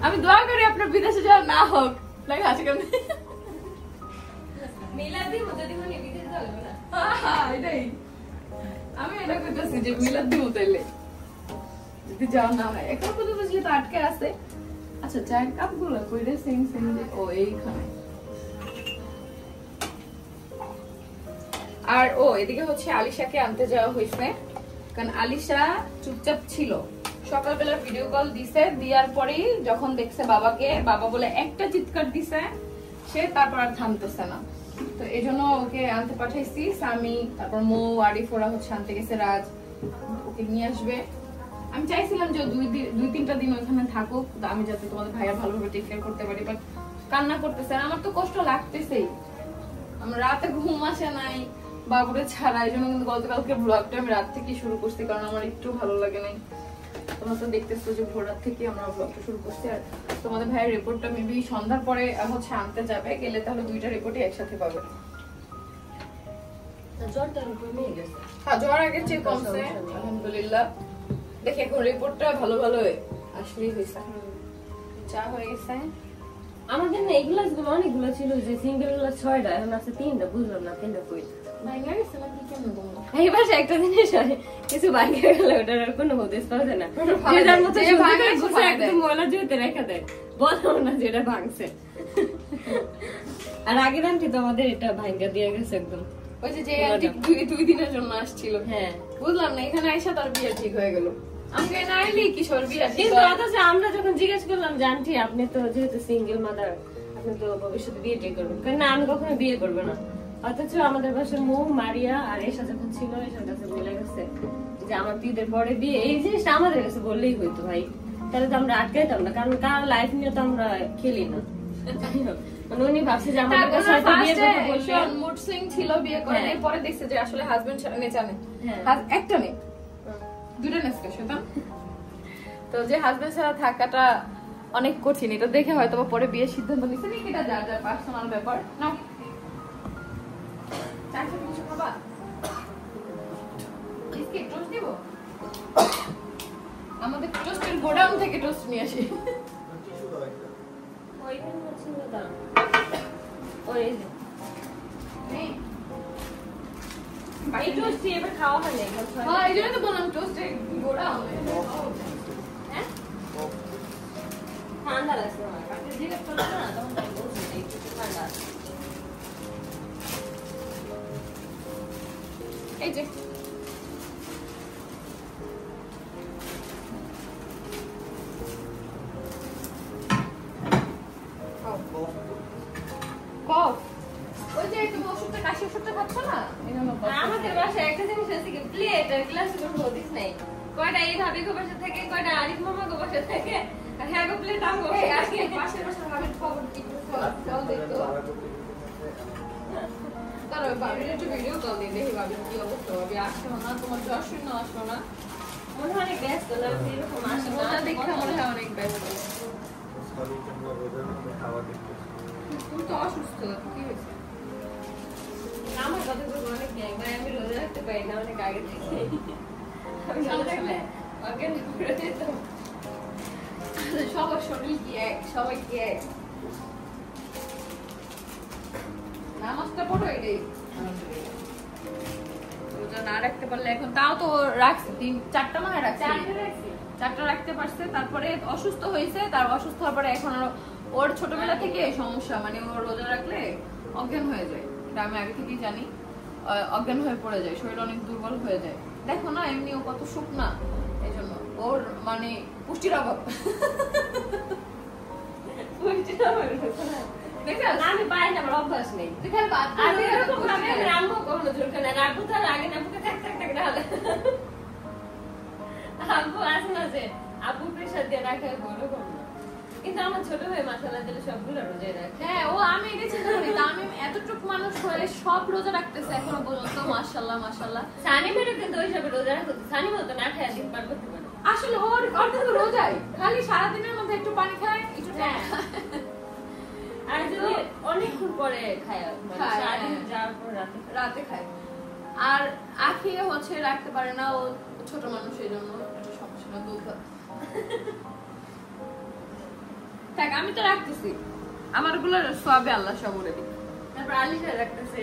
আমি দোয়া করি আপনার বিদেশে যাওয়া না হোক। লাগে আছে কেন মিলাদি যদি মনে বিদেশে যাবে না, এটাই আমি এটা করতেছি যে মিলাদ দিব তাইলে যদি যাওয়া না হয়। এখন পর্যন্ত যেহেতু আটকে আছে। আচ্ছা চায়ের কাপ গুলো কইরে সেম সেম ও এইখানে। আর ও এদিকে হচ্ছে আলিশাকে আনতে যাওয়া হয়েছে, কারণ আলিশা চুপচাপ ছিল। সকালবেলা ভিডিও কল দিছে, দিয়ার পরেই যখন দেখছে বাবাকে, বাবা বলে একটা চিৎকার দিছে, সে তারপর আর থামতেছে না। তো এই জন্য ওকে আনতে পাঠাইছি। স্বামী, তারপর মৌ, আরিফ ওরা হচ্ছে আনতে গেছে, রাজ ওকে নিয়ে আসবে। আমি চাইছিলাম যে 2-3টা দিন ওইখানে থাকুক, আমি যাতে তোমাদের ভাইয়া ভালোভাবে টেক কেয়ার করতে পারি, বাট কান্না করতেছে। আমার তো কষ্ট লাগতেছেই, আমার রাতে ঘুম আসে নাই বাবুরে ছাড়া। এই জন্য কিন্তু গতকালকে ব্লগটা আমি রাত থেকে শুরু করছি, কারণ আমার একটু ভালো লাগে নাই। তোমরা তো দেখতেছো যে ভোর রাত থেকে আমরা ব্লগটা শুরু করছি। আর তোমাদের ভাইয়ের রিপোর্টটা মেবি সন্ধ্যার পরে হচ্ছে আনতে যাবে, গেলে তাহলে 2টা রিপোর্টই একসাথে পাবে। জ্বরটা কমে গেছে। হ্যাঁ, জ্বর আগের চেয়ে কমছে আলহামদুলিল্লাহ। দেখি এখন রিপোর্টটা ভালো ভালো আসলেই হয়েছে। চা হয়ে গেছে আমাদের না এই গ্লাসগুলো অনেকগুলো ছিল, যে সিঙ্গেল গ্লাস 6টা, এখন আছে 3টা, বুঝলাম না 3টা কই। ভাঙা গেছে নাকি কেন তোমরা? এই পাশে একটা জিনিস হয়, কিছু ভাঙে গেলে ওটার আর কোনো হদিস পাওয়া যায় না। যে যার মতো যে ভাঙে সে গুছে ভাঙে একদম দেয়। ময়লা জুতে রেখে দেয়, বলো না যেটা ভাঙছে। আর আগের আন্টি তো আমাদের এটা ভাঙা দিয়ে গেছে একদম। ওই যে আন্টি 2 দিনের জন্য আসছিল, হ্যাঁ বুঝলাম না এখানে আইসা তার বিয়ে ঠিক হয়ে গেল। আমাকে না আইলি কিশোর বিয়ে ঠিক কিন্তু হয়। অথচ আমরা যখন জিজ্ঞেস করলাম যে আন্টি আপনি তো যেহেতু সিঙ্গেল মাদার, আপনি তো ভবিষ্যতে বিয়ে ঠিক করবেন, কারণ না আমি কখনো বিয়ে করবো না। অথচ আমাদের বাসার মৌ, মারিয়া আর এসা যখন ছিল, এসার কাছে বলে গেছে যে আমার ঈদের পরে বিয়ে। এই জিনিসটা আমাদের কাছে বললেই হইতো ভাই, তাহলে তো আমরা আটকাইতাম না, কারণ কার লাইফ নিয়ে তো আমরা খেলি না। মানে উনি ভাবছে যে আমাদের কাছে হয়তো বিয়ে করতে বললে মুড সুইং ছিল, বিয়ে করে হ্যাঁ। পরে দেখছে যে আসলে হাজবেন্ড জানে হ্যাঁ। একটা নেই, 2টা নেসকে শোনা। তো যে হাজবেন্ড ছাড়া থাকাটা অনেক কঠিন, এটা দেখে হয়তো পরে বিয়ের সিদ্ধান্ত নিচ্ছে না, এটা যার যার পার্সোনাল ব্যাপার। নাও চা খেতে কিছু খাবা? বিস্কিট টোস্ট দিব? আমাদের টোস্টের গোডাউন থেকে টোস্ট নিয়ে আসি। ওইখানে ছিল দাঁড়ান, ওই যে নেই। এই টোস্ট দিয়ে এবার খাওয়া হয় না। হ্যাঁ, এই জন্য তো বললাম টোস্টের গোডাউন। হ্যাঁ ঠান্ডা লাগছে আমার, আপনি জিজ্ঞেস করলেন না তখন আমি বলছি যে একটু ঠান্ডা আছে। এই যে কফ, ওই যে তুমি ওষুধটা কাশি ওষুধটা খাচ্ছ না, এই জন্য কফ। আমাদের বাসায় একটা জিনিস আছে কি, প্লেট আর গ্লাসে কোনো হদিস নাই। কয়টা এই ভাবি গো বাসা থেকে, কয়টা আরিফ মামা গো বাসা থেকে, আর হ্যাঁ গো প্লেট আম গো। এই আজকে পাশের পাশের ভাবির খবর একটু কল দেখতো। তার ভাবির একটু ভিডিও কল দিয়ে দেখি ভাবির কি অবস্থা। ভাবি আসছো না, তোমার জ্বর শূন্য আসো না, মনে হয় অনেক ব্যস্ত লাগছে, এরকম আসে না। ওটা দেখে মনে হয় অনেক ব্যস্ত। তুমি তো অসুস্থ, কি হয়েছে? আমার কথাগুলো অনেক গ্যাং, ভাই আমি রোজা রাখতে পারি না অনেক আগে থেকে। আমি আসলে অজ্ঞান করে যেতাম। সবার শরীর কি এক, সবাই কি এক। নামাজটা পড়ো এটাই রোজা না রাখতে পারলে, এখন তাও তো রাখছে 4টা মনে রাখছে, 4টা রাখতে পারছে। তারপরে অসুস্থ হয়েছে, তার অসুস্থ হওয়ার পরে এখন ওর ছোটবেলা থেকে সমস্যা, মানে ও রোজা রাখলে অজ্ঞান হয়ে যায়, এটা আমি আগে থেকেই জানি। অজ্ঞান হয়ে পড়ে যায়, শরীর অনেক দুর্বল হয়ে যায়। দেখো না এমনি ও কত শুকনা, এই জন্য ওর মানে পুষ্টির অভাব। আমি পাই না, আমার অভ্যাস নেই। আমি এরকম ভাবে রামও কখনো জোর খাই না। রাখবো তার আগে না বুকে টাক টাক টাক ঢালে। আব্বু আছে না যে আব্বু প্রেশার দিয়ে রাখে ওরকম না। কিন্তু আমার ছোট ভাই মাশাআল্লাহ দিলে সবগুলো রোজা রাখে। হ্যাঁ ও আমি এটা চিন্তা করি তা আমি এতটুকু মানুষ হয়ে সব রোজা রাখতেছে এখনো পর্যন্ত মাশাআল্লাহ মাশাআল্লাহ। সানি মেরে কিন্তু ওই সব রোজা রাখতে সানি মতো না খায় দিন পার করতে পারে। আসলে ওর তো রোজাই খালি সারা দিনের মধ্যে একটু পানি খায় একটু আর যদি অনেকক্ষণ পরে খায় মানে সারাদিন যাওয়ার পর রাতে খায়। আর আখিয়ে হচ্ছে রাখতে পারে না, ও ছোট মানুষ এই জন্য একটা সমস্যা না, দুধ থাক। আমি তো রাখতেছি আমার গুলো সবে আল্লাহ সব বলে দিই। তারপর আলিশা রাখতেছে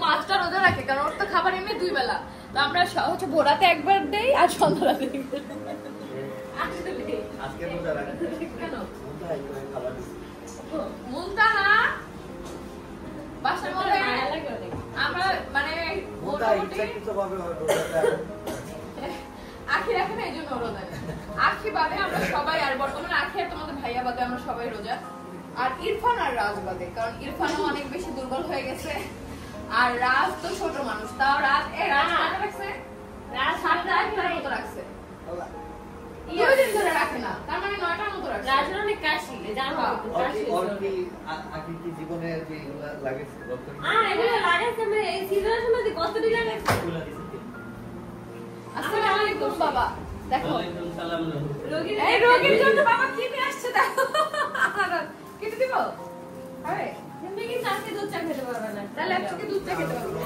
মাছটা রোজা রাখে কারণ ওর তো খাবার এমনি 2 বেলা, তো আমরা হচ্ছে ভোরাতে একবার দেই আর সন্ধ্যাতে একবার। আজকে রোজা রাখছি কেন মুন্তাহা করে খাবার দিছি। মুন্তাহা বাসার মধ্যে আমরা মানে মুন্তাহা ইচ্ছাকৃতভাবে রোজাটা আখি রাখে না এই জন্য রোজা নেই। আখি বাদে আমরা সবাই, আর বর্তমানে আখি আর তোমাদের ভাইয়া বাদে আমরা সবাই রোজা। আর ইরফান আর রাজ বাদে, কারণ ইরফানও অনেক বেশি দুর্বল হয়ে গেছে আর রাজ তো ছোট মানুষ, তাও রাজ কত রাখছে? রাজ 7-8টার মতো রাখছে। দুই দিন ধরে রাখে না, তার মানে 9টার মতো রাখছে। রাজের অনেক কাশি জানো কাশি ওর কি আকি কি জীবনে যে এগুলা লাগেছে রক্ত এগুলো লাগাইছে আমি এই সিজনের সময় কত দিন লাগাইছে এগুলা দিছি। আসসালামু আলাইকুম বাবা। দেখো ওয়ালাইকুম সালাম। এই রোগীর জন্য বাবা কি নিয়ে আসছে দেখো। কেটে দিব? আরে তুমি কি আজকে দুধ চা খেতে পারবে না? তাহলে আজকে দুধ চা খেতে পারবো।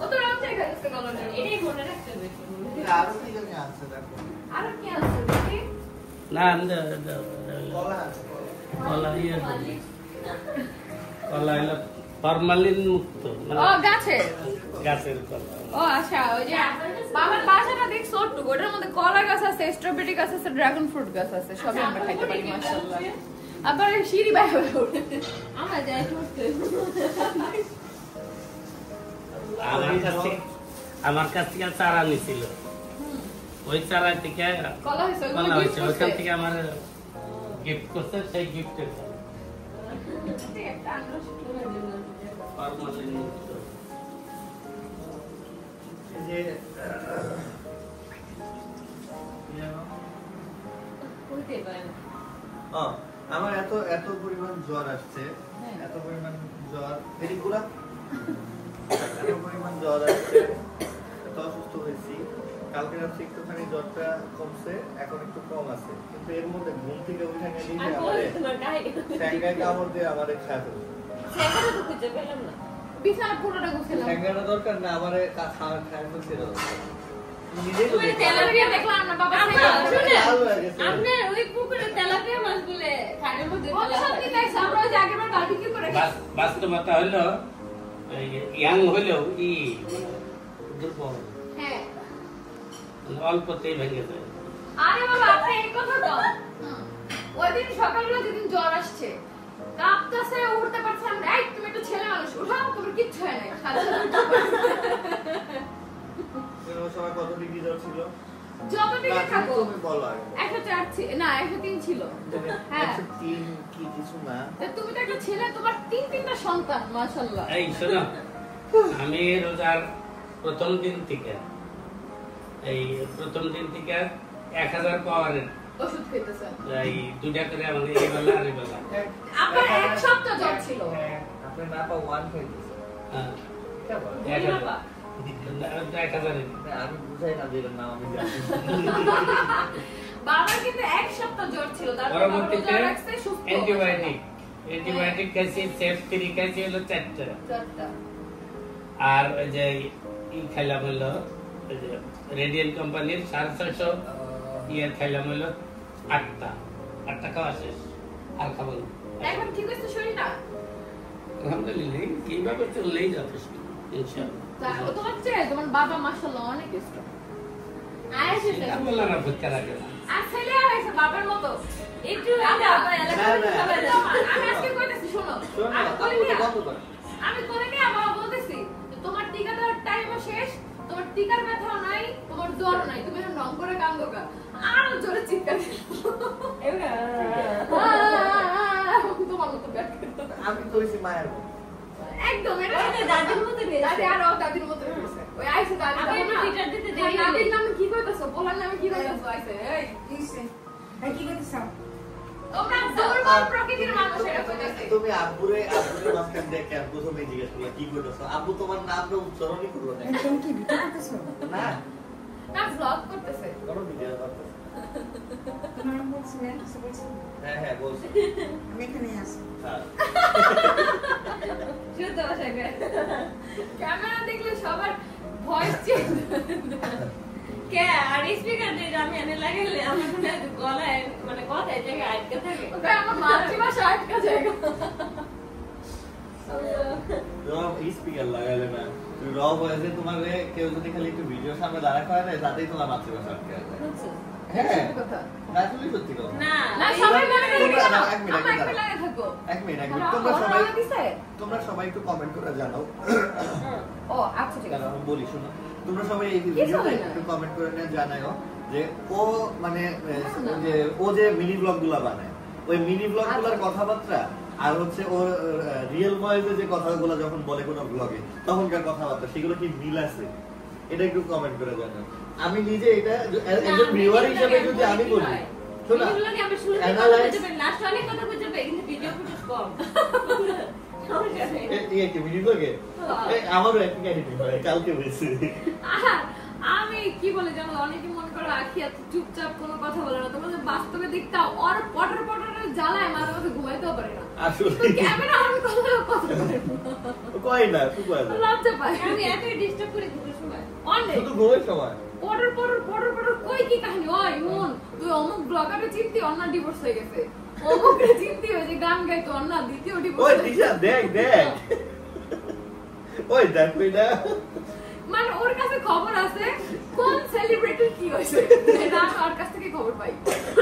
ও তো রাত থেকে খাচ্ছে বলো না। এটাই মনে রাখতে হবে। আরো কি জানি আছে দেখো। আর কি আছে দেখি? না কলা আছে কলা ইয়ে কলা হলো ফরমালিন মুক্ত মানে ও গাছের গাছের কলা। ও আচ্ছা ওই যে বাবার বাসাটা দেখ ছোট্ট, ওটার মধ্যে কলা গাছ আছে, স্ট্রবেরি গাছ আছে, ড্রাগন ফ্রুট গাছ আছে, সবই আমরা খাইতে পারি মাশাআল্লাহ। আবার সিঁড়ি বাইরে আমরা যাই করতে আমার কাছ থেকে চারা নিছিল, ওই চারা থেকে কলা হয়েছে কলা হয়েছে, ওইখান থেকে আমার গিফট করছে, সেই গিফটের একটা আঙ্গুল ফরমালিন মুক্ত। যে করতে পারে না। আমার এত পরিমাণ জ্বর আসছে, এত পরিমাণ জ্বর এদিকগুলা এত পরিমাণ জ্বর আসছে, এত অসুস্থ হয়েছি। কালকে রাত্রে একটুখানি জ্বরটা কমছে, এখন একটু কম আছে, কিন্তু এর মধ্যে ঘুম থেকে উঠে গেলি যে আমারে ট্যাঙ্গায় কামড় দিয়ে আমারে খায় ফেলছে। সেখানে তো খুঁজে পেলাম না। বিছানা পুরোটা গুছালাম। ট্যাঙ্গাটা দরকার না, আমারে খাওয়ার খায় ফেলছে। নিজেই তো তুমি দেখলাম। তেলাপিয়া দেখলাম না বাবা আমরা থেকে। লাল হয়ে গেছে। আমরা ওই পুকুরে তেলাপিয়া মাছ বলে খাটের মধ্যে ও সত্যি দেখছ, আমরা ওই যে আগেরবার বারবিকিউ করে বাস্তবতা হলো ইয়াং হলেও দুর্বল, হ্যাঁ। অল্পতেই ভেঙে যায়। আরে বাবা আপনি এই কথা তো ওই দিন সকালবেলা যেদিন জ্বর আসছে কাঁপতেছে, উঠতে পারছে না, এই তুমি একটু ছেলে মানুষ উঠাও, তোমার কিচ্ছু হয় নাই। ওই সময় কত ডিগ্রি জ্বর ছিল? যত দিকে না, থাকো তুমি বলো আগে। 104 না 103 ছিল। হ্যাঁ 103 কি কিছু না। তা তুমি তো একটা ছেলে, তোমার 3-3টা সন্তান মাশাআল্লাহ। এই শোনো, আমি রোজার প্রথম দিন থেকে 1000 পাওয়ারের ওষুধ খেতেছেন। এই 2টা করে আমাদের এই বেলা আর এই বেলা। আপনার এক সপ্তাহ জ্বর ছিল। আপনি না পা 1 খাইতেছেন। হ্যাঁ, কেমন? 1000 1000 আমি বুঝাই না দিলাম না, আমি জানি। বাবার কিন্তু এক সপ্তাহ জ্বর ছিল, তারপর বাবা পরবর্তীতে রোজা রাখছে, সুস্থ অ্যান্টিবায়োটিক খাইছি, সেফ 3 খাইছি হলো 4টা, জ্বরটা। আর ওই যে ই খাইলাম হলো ওই যে রেডিয়েন্ট কোম্পানির 650 ইয়ে খাইলাম হলো 8টা খাওয়া শেষ, আর খাবো না। এখন ঠিক হয়েছে শরীরটা? আলহামদুলিল্লাহ, কিভাবে চললেই যথেষ্ট ইনশাআল্লাহ। তা ও তোমার চেয়ে তোমার বাবা মাশাআল্লাহ অনেক স্ট্রং। আয়েশে এটা বললাম না, ভুক্কা রাখে না। আর ছেলে হয়েছে বাবার মতো। একটু বাবা এলাকায় সবাই আমি আজকে কইতেছি শোনো, আমি কই শোনো, নিয়া বন্ধ করো। আমি করে নিয়ে বাবা বলতেছি তোমার টিকা দেওয়ার টাইমও শেষ, তোমার টিকার ব্যথাও নাই, তোমার তোমার জ্বর নাই, তুমি রং করে কান্দো গা, আর জোরে চিৎকার তোমার মতো ব্যাট আমি তো হইছি মায়ের মতো। একদম এটা দাদির মতো নেই, দাদি আর দাদির মতো হয়েছে। ওই আইছে দাদি দাদির নামে কি কইতাছো, বলার নামে কি কইতাছো? আইছে এই কি কইতাছো তোমরা? দুর্বল প্রকৃতির মানুষ এটা কইতাছে। তুমি আব্বুরে মাঝখান দিয়ে কেন প্রথমে জিজ্ঞেস করলা কি কইতাছো? আব্বু তোমার নামটা উচ্চারণই করলো না। তুমি কি ভিডিও করতেছো? না না ব্লগ করতেছে। কোনো ভিডিও করতেছে। তোমার নাম বলছিলেন, কিছু বলছিলেন? হ্যাঁ বলছি। আমি এখানেই আছি। হ্যাঁ শুদ্ধ ভাষায় ক্যামেরা দেখলে সবার ভয়েস চেঞ্জ। কে আর স্পিকার দিয়ে আমি এনে লাগাইলে আমার মনে হয় গলায় মানে কথায় জায়গায় আটকে থাকে। ওটা আমার মাতৃভাষা আটকা যায়। স্পিকার লাগাইলে না তুমি র ভয়েসে তোমার কেউ যদি খালি একটু ভিডিও সামনে দাঁড়া করে না তাতেই তোমার মাতৃভাষা আটকে যায়। হ্যাঁ কথা না তুমি সত্যি কথা না না সবাই মনে করে তোমরা- কেন? না, এক মিনিট, আমরা এক একটু মিনিট। লাগে থাকো। এক মিনিট তোমরা সবাই একটু কমেন্ট করে জানাও। ও আচ্ছা ঠিক আছে। আমি বলি শোনো, তোমরা সবাই এই ভিডিওতে সবাই না? একটু কমেন্ট করে নিয়ে জানাও যে ও মানে যে ও যে মিনি ব্লগ গুলা বানায় ওই মিনি ব্লগ গুলার কথাবার্তা আর হচ্ছে ওর রিয়েল ভয়েসে যে কথাগুলো যখন বলে কোনো ব্লগে তখনকার কথাবার্তা সেগুলো কি মিল আছে এটা একটু কমেন্ট করে জানাও। আমি নিজে এটা একজন ভিউয়ার হিসেবে যদি আমি বলি শোনা ভিডিওগুলোকে আমি শুরুতে কথা Analyze- বুঝাবে লাস্ট অনেক কথা বুঝাবে কিন্তু ভিডিও ফুটেজ কম। সমস্যা নেই। এই কি মিনি ব্লগে আমারও একই ক্যারেক্টার হয় কালকে হয়েছে। আহা, আমি কি বলে জানো অনেকে মনে করো আখি এত চুপচাপ কোনো কথা বলে না, তোমরা যে বাস্তবে দেখতা ওর পটর পটরের জ্বালায় মাঝে মাঝে ঘুমাইতেও পারে না। আসলে ক্যামেরা অন করলে কথা বলে কয় না খুব কয় না লজ্জা পায়। আমি এতই ডিস্টার্ব করি দুটোর সময়। অনেক শুধু ঘুমের সময় পটর পটর পটর পটর কই কি কাহিনী ওই মন তুই অমুক ব্লগারে চিনতি অন্য ডিভোর্স হয়ে গেছে, অমুকরে চিনতি ওই যে গান গাইতো অন্য দ্বিতীয় ওই ডিভোর্স। দিশা দেখ ওই দেখ ওই না মানে ওর কাছে খবর আছে কোন সেলিব্রিটির কি হয়েছে, এটা আমি ওর কাছ থেকে খবর পাই।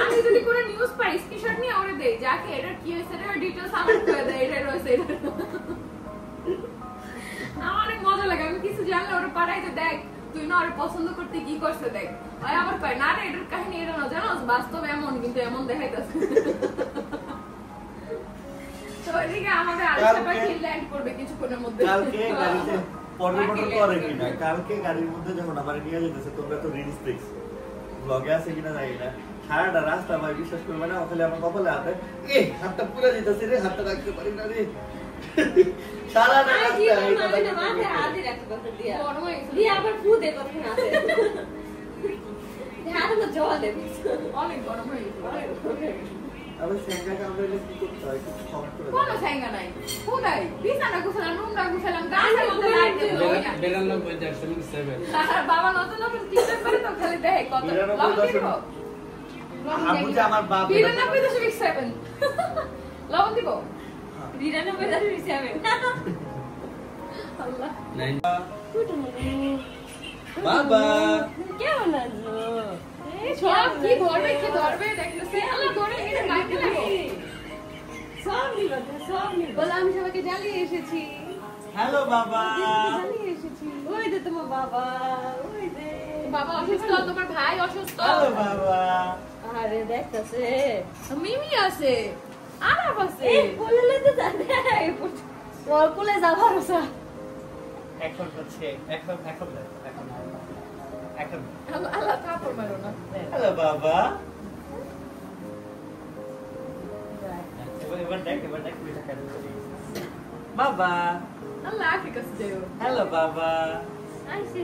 আমি যদি কোনো নিউজ পাই স্ক্রিনশট নিয়ে ওরে দেই যাকে এটার কি হয়েছে এর ডিটেইলস আমাকে করে দেয় এটা রয়েছে এটা। আমার অনেক মজা লাগে, আমি কিছু জানলে ওরে পাঠাইতে দেখ তুই না ওরে পছন্দ করতে কি করছে দেখ, ওই আবার কয় না রে এটার কাহিনী এটা না জানোস বাস্তবে এমন কিন্তু এমন দেখাইতাছে। তো এদিকে আমাদের আলিশা পাখি ল্যান্ড করবে কিছুক্ষণের মধ্যে। কালকে গাড়িতে পটর করে কিনা কালকে গাড়ির মধ্যে যখন আমার নিয়ে যেতেছে তোমরা তো রিলস দেখছো ব্লগে আছে কিনা জানি না সারাটা রাস্তা ভাই বিশ্বাস করবে না ওখানে আমার কপালে হাতে হাতটা পুরো যেতেছে রে হাতটা রাখতে পারি না রে সারাটা আমি রাস্তা জীবনে এইটা আমি না মাথায় হাতই রাখতে পারছি দিয়া। গরম হয়ে গেছে। দিয়া আবার ফু দে তখন হাতে। হাতে তো জল দে। অনেক গরম হয়ে গেছে। আবার সেঙ্গা কামড়াইলে কি করতে হয় কিছু কমেন্ট করে কোনো দাও। সাইঙ্গা নাই কোথায় বিছানা গুছালাম রুমটা গুছালাম গাছের মধ্যে লাইট দিল ওই না। 92.7 তার বাবা নতুন নতুন টিকটক করে তো খালি দেখে কত 92.7 লবণ দিব আব্বু যে আমার বাপ 92.7 লবণ দিব 92.7 আল্লাহ বাবা কেমন আছো? এই সব কি ধরবে দেখতেছে আল্লাহ ধরে এটা বাইকে লাগে সব নিলো সব নিলো। বলে আমি সবাইকে জ্বালিয়ে এসেছি হ্যালো বাবা জ্বালিয়ে এসেছি ওই যে তোমার বাবা ওই যে বাবা অসুস্থ তোমার ভাই অসুস্থ হ্যালো বাবা আরে দেখতেছে মিমি আছে আরাফ আছে এই বলে লইতে জানে ওর কোলে যা ভরসা। এখন হচ্ছে এখন আল্লাহ থাপড় মারো না হ্যালো বাবা এবার দেখ মিঠা কেন বাবা আল্লাহ আখির কাছে যাও হ্যালো বাবা আইছে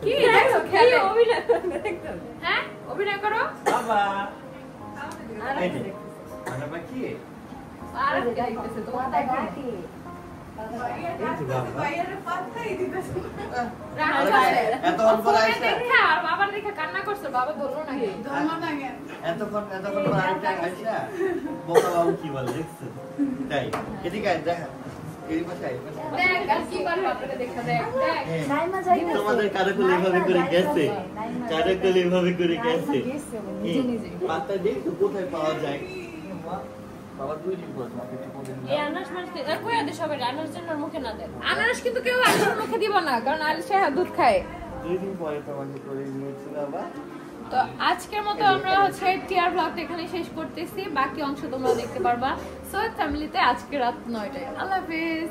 কি দেখো খেলে অভিনয় করে দেখতো। হ্যাঁ অভিনয় করো বাবা আর এই যে মানে বা কি আর গাইতেছে তোমার দেখো এই যে বাবা এত অল্প আইসা দেখা আর বাবার দেখা কান্না করছে বাবা ধরলো না কে এতক্ষণ পর আরেকটা আইসা বোকা বাবু কি বলে দেখছো তাই এদিকে আয় দেখা এই পাশে আয় দেখ আর কি করবে আপনাকে দেখা দেখ দেখ তোমাদের কারকুল এভাবে করে গেছে কারকুল এভাবে করে গেছে পাতা দেখো কোথায় পাওয়া যায় বাবা দুই দিন পর তোমাকে একটু বলে এই আনারস মাছকে কইয়া দে সবাই আনারস জন্য মুখে না দেয়। আনারস কিন্তু কেউ আলিশার মুখে দিব না কারণ আলিশা দুধ খায় 2 দিন পরে তোমাকে করে দিয়েছিল আবার। তো আজকের মতো আমরা হচ্ছে টিয়ার ব্লগটা এখানে শেষ করতেছি, বাকি অংশ তোমরা দেখতে পারবা সৈয়দ ফ্যামিলিতে আজকে রাত 9টায়। আল্লাহ হাফেজ।